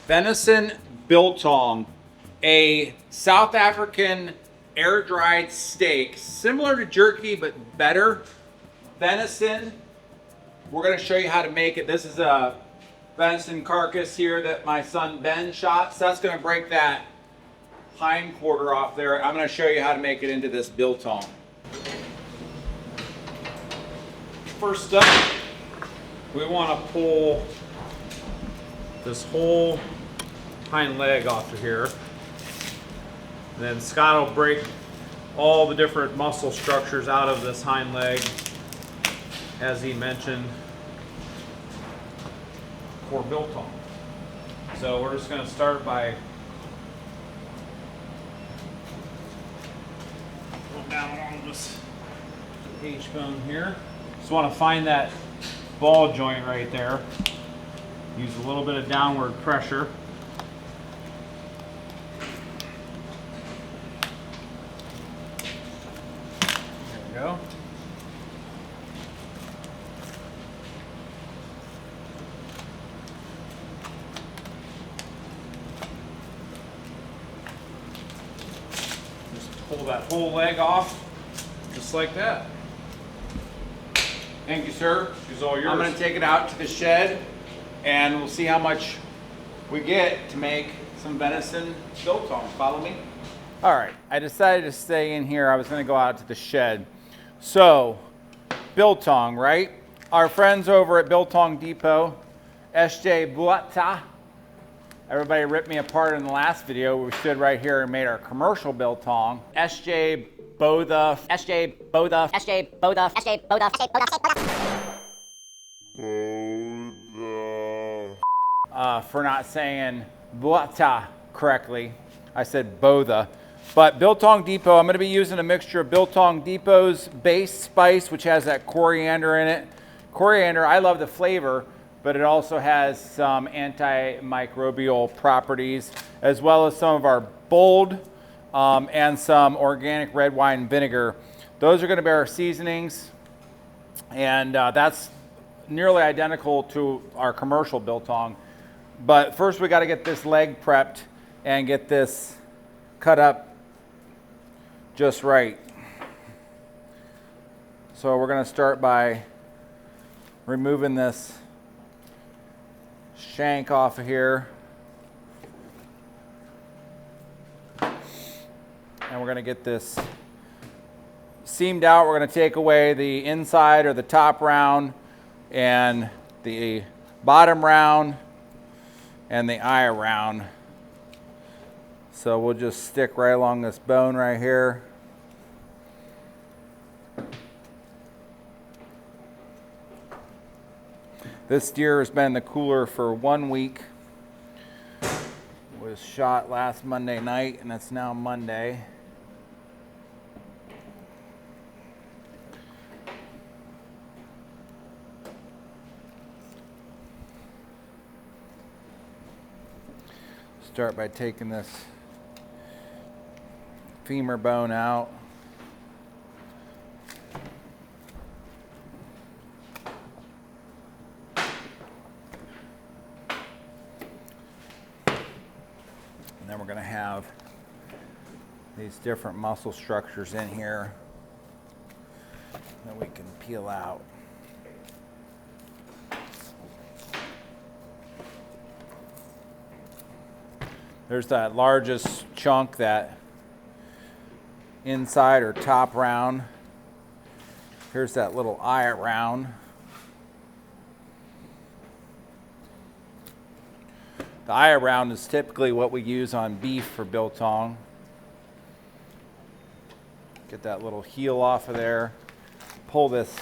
Venison biltong, a South African air-dried steak, similar to jerky but better. Venison, we're gonna show you how to make it. This is a venison carcass here that my son Ben shot, so that's gonna break that hind quarter off there. I'm gonna show you how to make it into this biltong. First up, we wanna pull this whole hind leg off of here. And then Scott will break all the different muscle structures out of this hind leg, as he mentioned, for biltong. So we're just going to start by going down along this H-bone here. Just want to find that ball joint right there. Use a little bit of downward pressure. There we go. Just pull that whole leg off, just like that. Thank you, sir. It's all yours. I'm going to take it out to the shed, and we'll see how much we get to make some venison biltong. Follow me. All right, I decided to stay in here. I was going to go out to the shed. So, biltong, right? Our friends over at Biltong Depot, SJ Buata. Everybody ripped me apart in the last video where we stood right here and made our commercial biltong. SJ Botha, SJ Botha, SJ Botha, SJ Botha, SJ Botha. For not saying Buata correctly. I said Botha. But Biltong Depot, I'm going to be using a mixture of Biltong Depot's base spice, which has that coriander in it. Coriander, I love the flavor, but it also has some antimicrobial properties, as well as some of our bold and some organic red wine vinegar. Those are going to be our seasonings, and that's nearly identical to our commercial biltong. But first we got to get this leg prepped and get this cut up just right. So we're going to start by removing this shank off of here. And we're going to get this seamed out. We're going to take away the inside or the top round and the bottom round and the eye round. So we'll just stick right along this bone right here. This deer has been in the cooler for 1 week. Was shot last Monday night, and it's now Monday. Start by taking this femur bone out. And then we're going to have these different muscle structures in here that we can peel out. There's that largest chunk, that inside or top round. Here's that little eye round. The eye round is typically what we use on beef for biltong. Get that little heel off of there. Pull this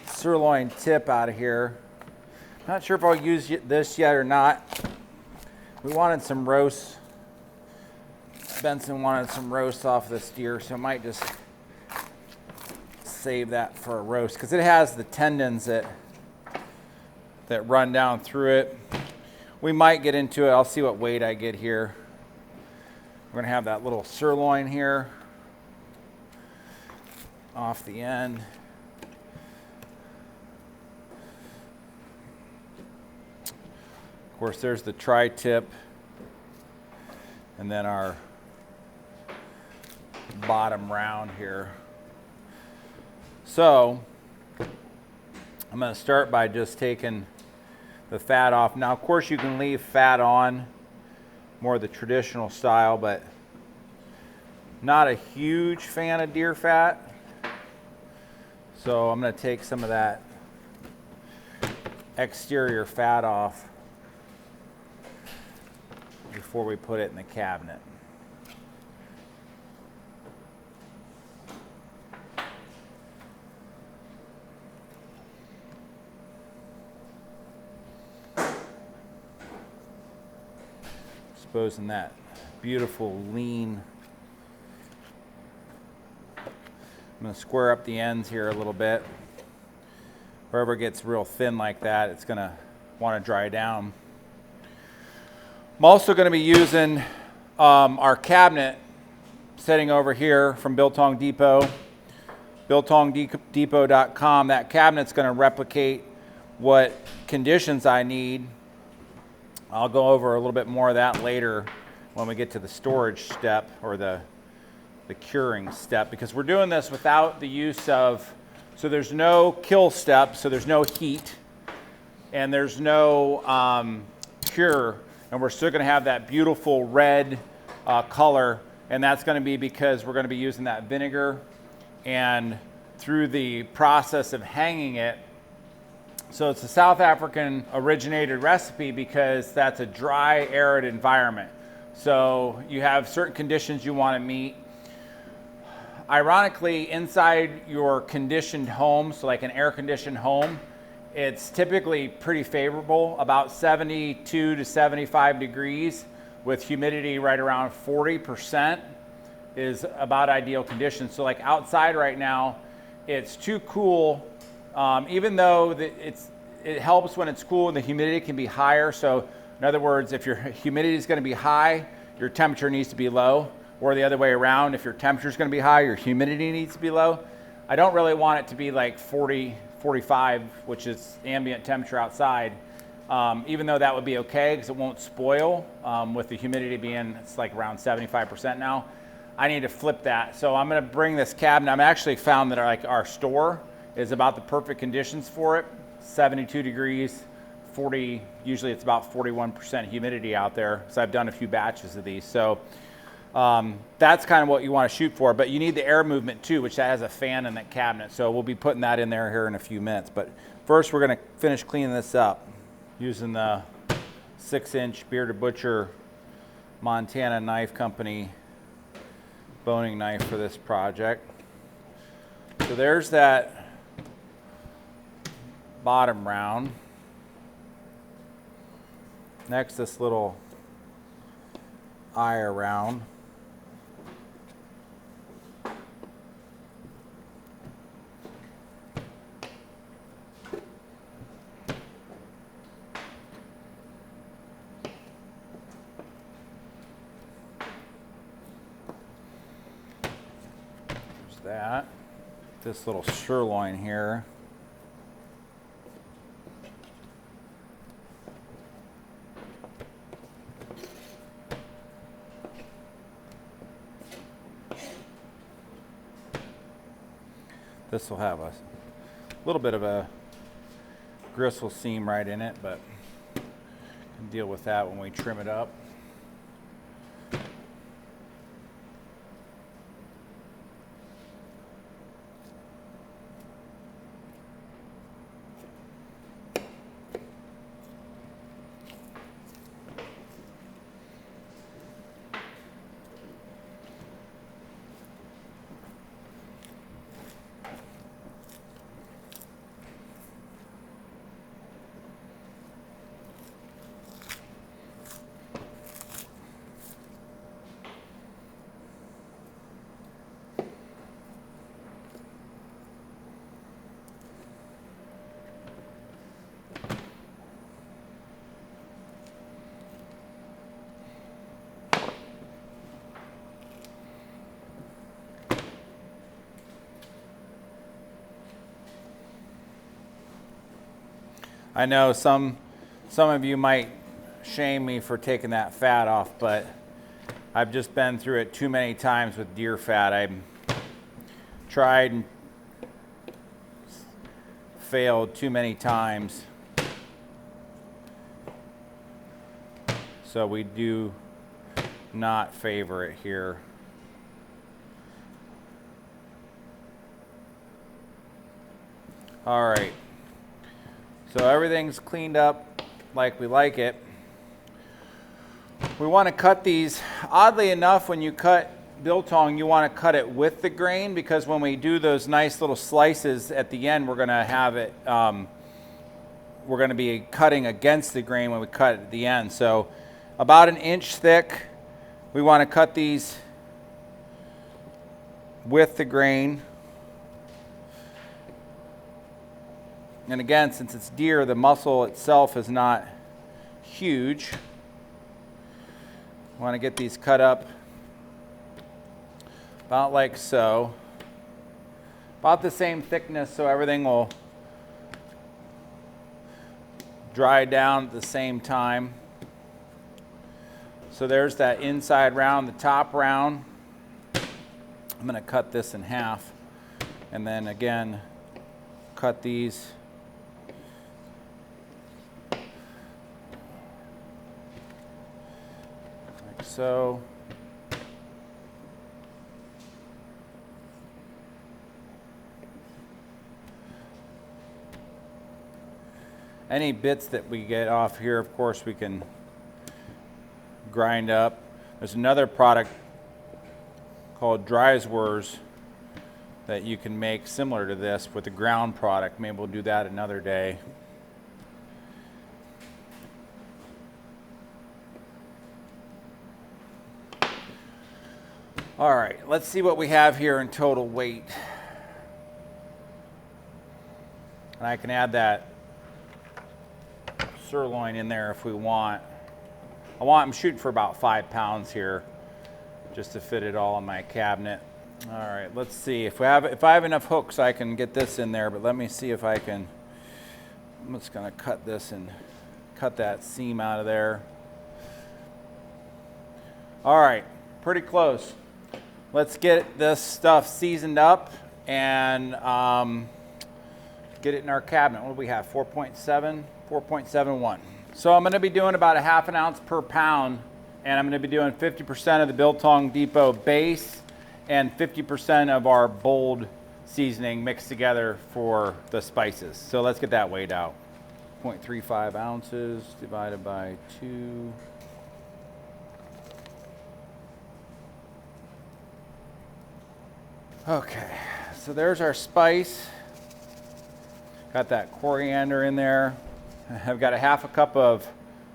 sirloin tip out of here. Not sure if I'll use this yet or not. We wanted some roast. Benson wanted some roast off this deer, so I might just save that for a roast because it has the tendons that run down through it. We might get into it. I'll see what weight I get here. We're going to have that little sirloin here off the end. Of course, there's the tri-tip, and then our bottom round here. So I'm going to start by just taking the fat off. Now, of course, you can leave fat on, more the traditional style, but not a huge fan of deer fat. So I'm going to take some of that exterior fat off before we put it in the cabinet. Exposing that beautiful lean. I'm going to square up the ends here a little bit. Wherever it gets real thin like that, it's going to want to dry down. I'm also going to be using our cabinet sitting over here from Biltong Depot, biltongdepot.com. That cabinet's going to replicate what conditions I need. I'll go over a little bit more of that later when we get to the storage step, or the curing step, because we're doing this without the use of, so there's no kill step, so there's no heat, and there's no cure, and we're still going to have that beautiful red color, and that's going to be because we're going to be using that vinegar, and through the process of hanging it. So it's a South African originated recipe because that's a dry, arid environment. So you have certain conditions you want to meet. Ironically, inside your conditioned home, so like an air-conditioned home, it's typically pretty favorable, about 72 to 75 degrees with humidity right around 40% is about ideal conditions. So like outside right now, it's too cool. Even though it helps when it's cool and the humidity can be higher. So in other words, if your humidity is going to be high, your temperature needs to be low, or the other way around. If your temperature is going to be high, your humidity needs to be low. I don't really want it to be like 40, 45, which is ambient temperature outside, even though that would be okay because it won't spoil with the humidity being, it's like around 75% now. I need to flip that. So I'm going to bring this cabinet. I'm actually found that our store is about the perfect conditions for it. 72 degrees, 40, usually it's about 41% humidity out there. So I've done a few batches of these. So that's kind of what you want to shoot for, but you need the air movement too, which has a fan in that cabinet. So we'll be putting that in there here in a few minutes. But first we're going to finish cleaning this up using the 6-inch Bearded Butcher Montana Knife Company boning knife for this project. So there's that bottom round. Next, this little eye around. There's that. This little sirloin here. This will have a little bit of a gristle seam right in it, but can deal with that when we trim it up. I know some of you might shame me for taking that fat off, but I've just been through it too many times with deer fat. I tried and failed too many times. So we do not favor it here. All right, so everything's cleaned up like we like it. We want to cut these. Oddly enough, when you cut biltong, you want to cut it with the grain, because when we do those nice little slices at the end, we're going to have it, we're going to be cutting against the grain when we cut it at the end. So about 1 inch thick, we want to cut these with the grain. And again, since it's deer, the muscle itself is not huge. I want to get these cut up about like so. About the same thickness, so everything will dry down at the same time. So there's that inside round, the top round. I'm going to cut this in half, and then again cut these like so. Any bits that we get off here, of course, we can grind up. There's another product called Dryzwers that you can make similar to this with a ground product. Maybe we'll do that another day. All right, let's see what we have here in total weight. And I can add that sirloin in there if we want. I'm shooting for about 5 pounds here, just to fit it all in my cabinet. All right, let's see if I have enough hooks, I can get this in there. But let me see if I can. I'm just going to cut this and cut that seam out of there. All right, pretty close. Let's get this stuff seasoned up and get it in our cabinet. What do we have? 4.7, 4.71. So I'm going to be doing about 1/2 ounce per pound, and I'm going to be doing 50% of the Biltong Depot base and 50% of our bold seasoning mixed together for the spices. So let's get that weighed out. 0.35 ounces divided by 2. Okay, so there's our spice. Got that coriander in there. I've got 1/2 cup of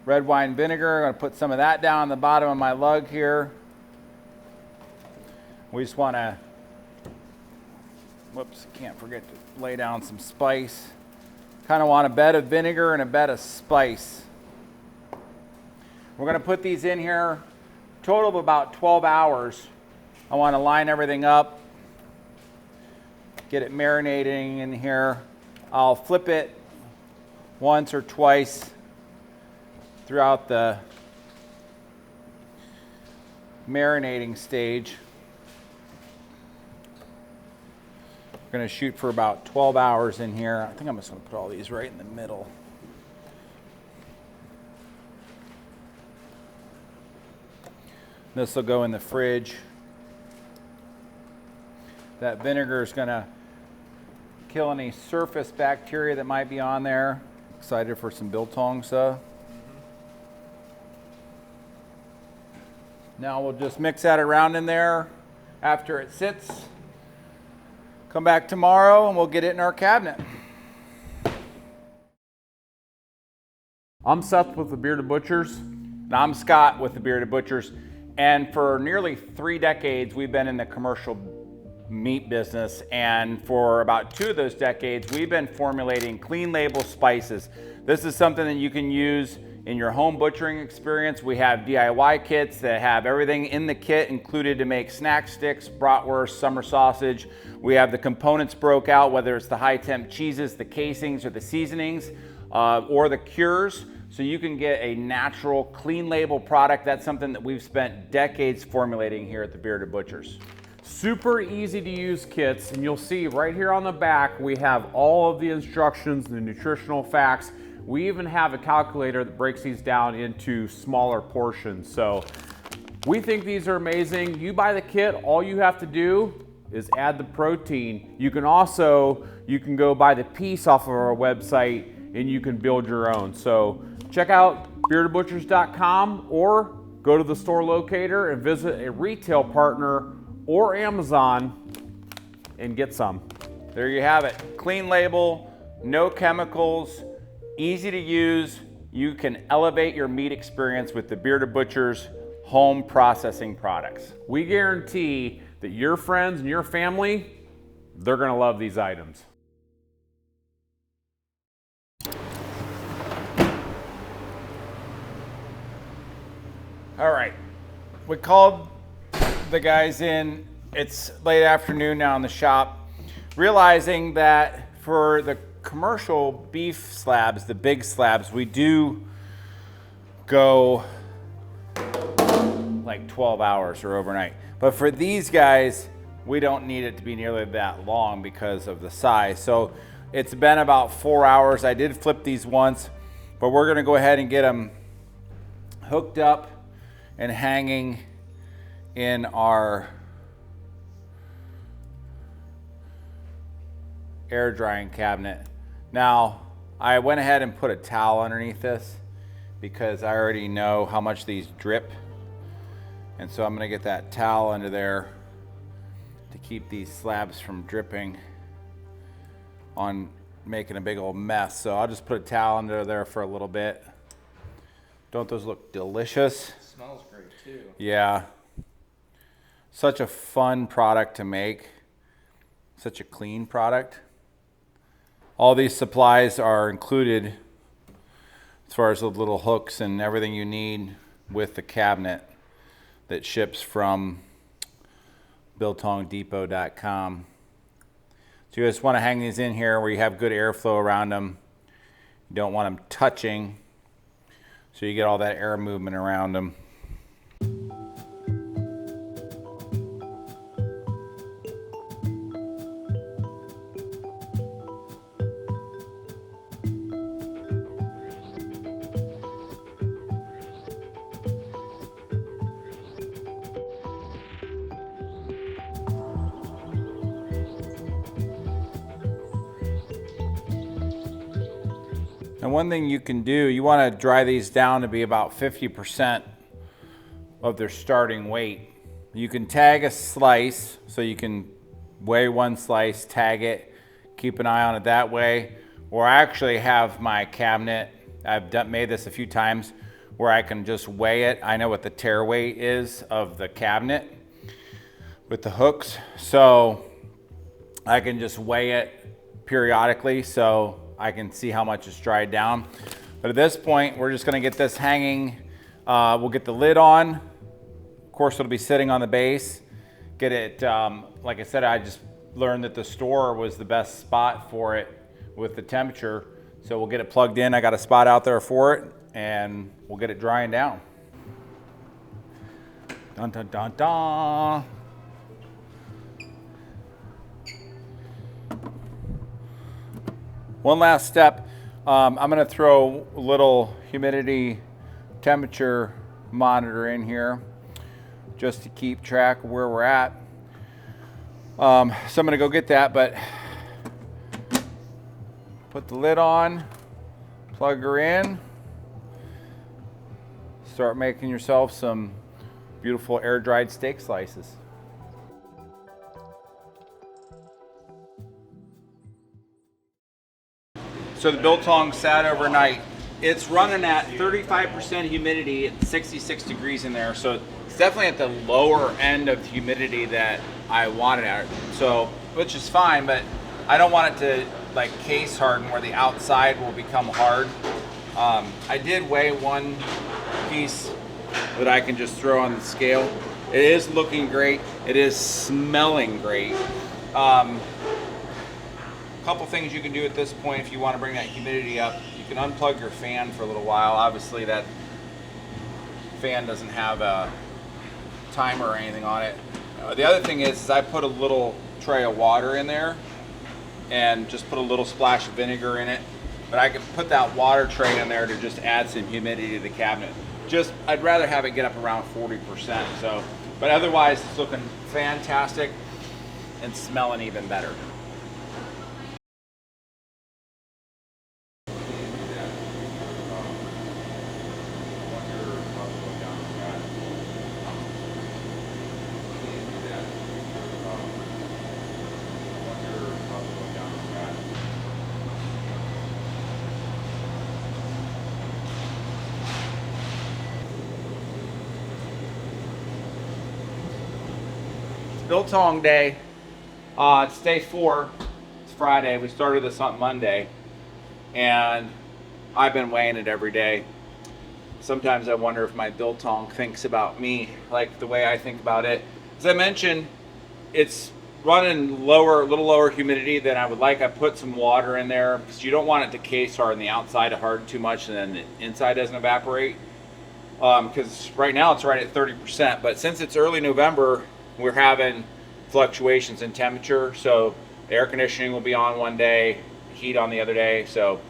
red wine vinegar. I'm going to put some of that down the bottom of my lug here. We just want to, whoops, can't forget to lay down some spice. Kind of want a bed of vinegar and a bed of spice. We're going to put these in here, total of about 12 hours. I want to line everything up, get it marinating in here. I'll flip it once or twice throughout the marinating stage. We're going to shoot for about 12 hours in here. I think I'm just going to put all these right in the middle. This will go in the fridge. That vinegar is going to kill any surface bacteria that might be on there. Excited for some biltong stuff. Now we'll just mix that around in there after it sits. Come back tomorrow and we'll get it in our cabinet. I'm Seth with the Bearded Butchers, and I'm Scott with the Bearded Butchers. And for nearly 3 decades, we've been in the commercial meat business, and for about 2 of those decades we've been formulating clean label spices. This is something that you can use in your home butchering experience. We have DIY kits that have everything in the kit included to make snack sticks, bratwurst, summer sausage. We have the components broke out, whether it's the high temp cheeses, the casings, or the seasonings, or the cures. so you can get a natural, clean label product. That's something that we've spent decades formulating here at the Bearded Butchers. Super easy to use kits, and you'll see right here on the back we have all of the instructions, the nutritional facts. We even have a calculator that breaks these down into smaller portions. So we think these are amazing. You buy the kit, all you have to do is add the protein. You can go buy the piece off of our website and you can build your own. So check out beardedbutchers.com or go to the store locator and visit a retail partner or Amazon and get some. There you have it. Clean label, no chemicals, easy to use. You can elevate your meat experience with the Bearded Butchers home processing products. We guarantee that your friends and your family, they're gonna love these items. All right, we called the guys in. It's late afternoon now in the shop, realizing that for the commercial beef slabs, the big slabs, we do go like 12 hours or overnight. But for these guys, we don't need it to be nearly that long because of the size. So it's been about 4 hours. I did flip these once, but we're gonna go ahead and get them hooked up and hanging in our air drying cabinet. Now, I went ahead and put a towel underneath this because I already know how much these drip. And so I'm gonna get that towel under there to keep these slabs from dripping on making a big old mess. So I'll just put a towel under there for a little bit. Don't those look delicious? It smells great too. Yeah. Such a fun product to make. Such a clean product. All these supplies are included as far as the little hooks and everything you need with the cabinet that ships from BiltongDepot.com. So you just want to hang these in here where you have good airflow around them. You don't want them touching, so you get all that air movement around them. And one thing you can do, you want to dry these down to be about 50% of their starting weight. You can tag a slice, so you can weigh one slice, tag it, keep an eye on it that way. Or I actually have my cabinet, made this a few times, where I can just weigh it. I know what the tear weight is of the cabinet with the hooks. So I can just weigh it periodically so I can see how much it's dried down. But at this point, we're just gonna get this hanging. We'll get the lid on. Of course, it'll be sitting on the base. Get it, like I said, I just learned that the store was the best spot for it with the temperature. So we'll get it plugged in. I got a spot out there for it, and we'll get it drying down. Dun, dun, dun, dun. One last step, I'm gonna throw a little humidity temperature monitor in here just to keep track of where we're at. So I'm gonna go get that, but put the lid on, plug her in, start making yourself some beautiful air-dried steak slices. So the biltong sat overnight. It's running at 35% humidity at 66 degrees in there. So it's definitely at the lower end of the humidity that I wanted at. So, which is fine, but I don't want it to like case harden where the outside will become hard. I did weigh one piece that I can just throw on the scale. It is looking great. It is smelling great. Couple things you can do at this point if you want to bring that humidity up. You You can unplug your fan for a little while. Obviously that fan doesn't have a timer or anything on it. The other thing is I put a little tray of water in there and just put a little splash of vinegar in it. But I could put that water tray in there to just add some humidity to the cabinet. I'd rather have it get up around 40%. So, but otherwise it's looking fantastic and smelling even better. Biltong Day. It's day 4. It's Friday. We started this on Monday, and I've been weighing it every day. Sometimes I wonder if my biltong thinks about me like the way I think about it. As I mentioned, it's running a little lower humidity than I would like. I put some water in there because you don't want it to case hard on the outside to harden too much and then the inside doesn't evaporate. Because right now it's right at 30%, but since it's early November, we're having fluctuations in temperature, so the air conditioning will be on one day, heat on the other day. So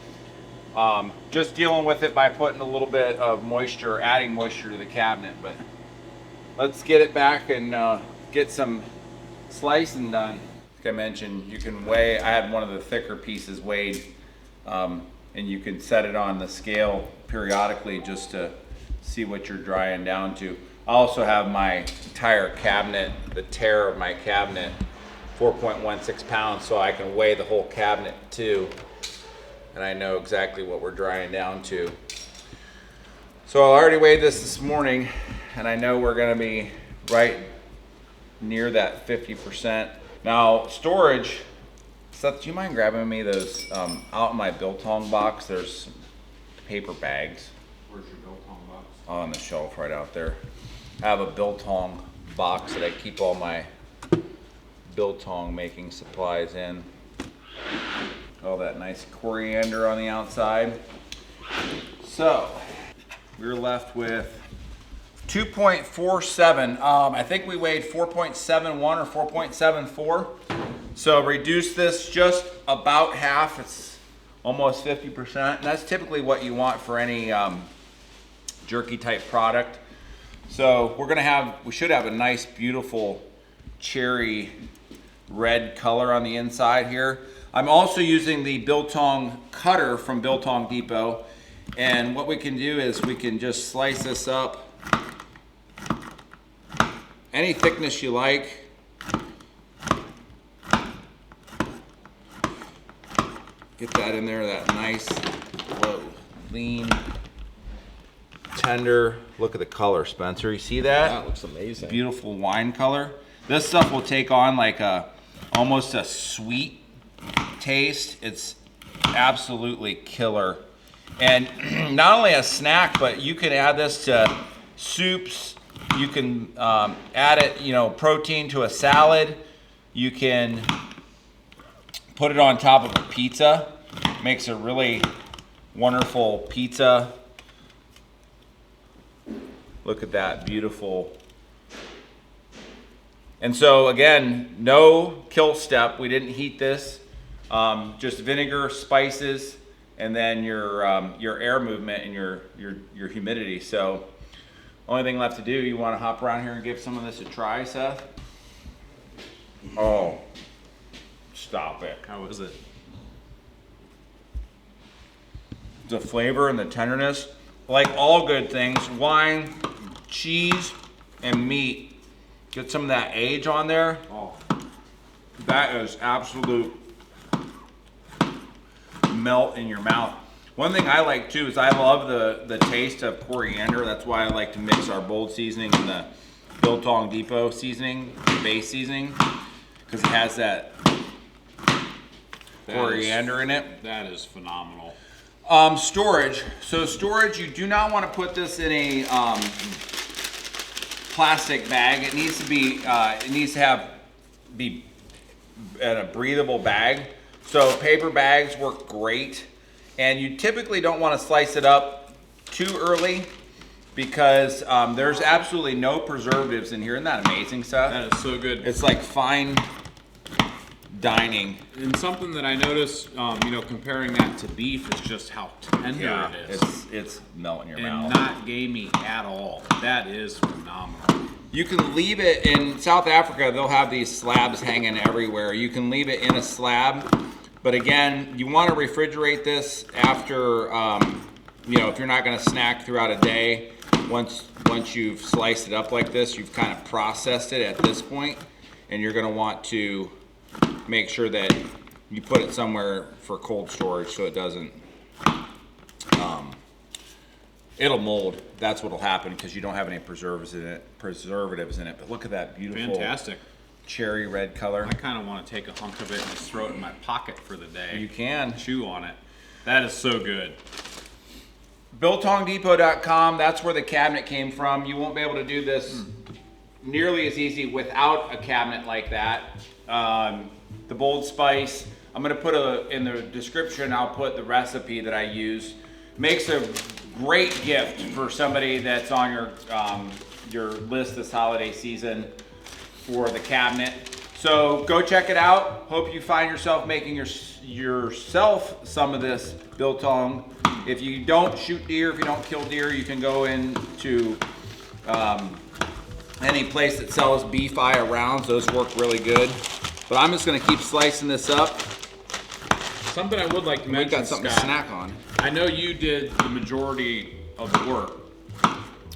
just dealing with it by putting a little bit of moisture, adding moisture to the cabinet. But let's get it back and get some slicing done. Like I mentioned, you can weigh. I had one of the thicker pieces weighed, and you can set it on the scale periodically just to see what you're drying down to. I also have my entire cabinet, the tear of my cabinet, 4.16 pounds, so I can weigh the whole cabinet too. And I know exactly what we're drying down to. So I already weighed this morning, and I know we're gonna be right near that 50%. Now, storage, Seth, do you mind grabbing me those, out in my biltong box, there's some paper bags. Where's your biltong box? On the shelf right out there. I have a biltong box that I keep all my biltong making supplies in. All that nice coriander on the outside. So we're left with 2.47. I think we weighed 4.71 or 4.74. So reduce this just about half. It's almost 50%. And that's typically what you want for any jerky type product. So we should have a nice, beautiful cherry red color on the inside here. I'm also using the biltong cutter from Biltong Depot. And what we can do is we can just slice this up any thickness you like. Get that in there, that nice, lean, tender. Look at the color, Spencer. You see that? That looks amazing. Beautiful wine color. This stuff will take on like almost a sweet taste. It's absolutely killer. And not only a snack, but you can add this to soups. You can add it, protein to a salad. You can put it on top of a pizza. Makes a really wonderful pizza. Look at that, beautiful. And so again, no kill step. We didn't heat this. Just vinegar, spices, and then your air movement and your humidity. So only thing left to do, you want to hop around here and give some of this a try, Seth? Oh, stop it. How is it? The flavor and the tenderness, like all good things, wine, cheese, and meat, get some of that age on there. Oh, That is absolute melt in your mouth. One thing I like too is I love the taste of coriander. That's why I like to mix our bold seasoning and the Biltong Depot seasoning, base seasoning, because it has that coriander in it. That is phenomenal. Storage. So storage, you do not want to put this in a plastic bag. It needs to be be in a breathable bag. So paper bags work great. And you typically don't want to slice it up too early because there's absolutely no preservatives in here. Isn't that amazing stuff? That is so good. It's like fine dining. And something that I noticed, you know, comparing that to beef is just how tender it is. It's melting your and mouth. not gamey at all. That is phenomenal. You can leave it in South Africa. They'll have these slabs hanging everywhere. You can leave it in a slab, but again, you want to refrigerate this after, you know, if you're not going to snack throughout a day. Once you've sliced it up like this, you've kind of processed it at this point, and you're going to want to make sure that you put it somewhere for cold storage so it doesn't. It'll mold. That's what'll happen because you don't have any preservatives in it. But look at that beautiful, Fantastic. cherry red color. I kind of want to take a hunk of it and just throw it in my pocket for the day. You can. Chew on it. That is so good. BiltongDepot.com. That's where the cabinet came from. You won't be able to do this nearly as easy without a cabinet like that. The bold spice. I'm going to put in the description. I'll put the recipe that I use. Makes a great gift for somebody that's on your list this holiday season for the cabinet. So go check it out. Hope you find yourself making yourself some of this biltong. If you don't shoot deer, if you don't kill deer, you can go into any place that sells beef eye rounds. Those work really good. But I'm just gonna keep slicing this up. Something I would like to mention, We've got something Scott, to snack on. I know you did the majority of the work.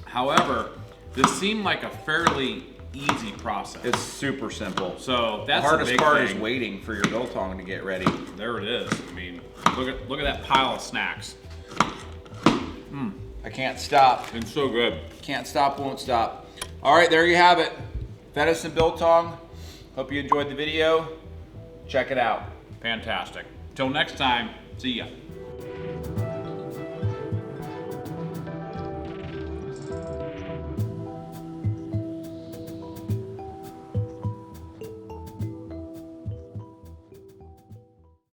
However, this seemed like a fairly easy process. It's super simple. So that's the hardest part is thing. waiting for your biltong to get ready. There it is. I mean, look at that pile of snacks. I can't stop. It's so good. Can't stop, won't stop. All right, there you have it. Venison biltong. Hope you enjoyed the video. Check it out. Fantastic. Till next time, see ya.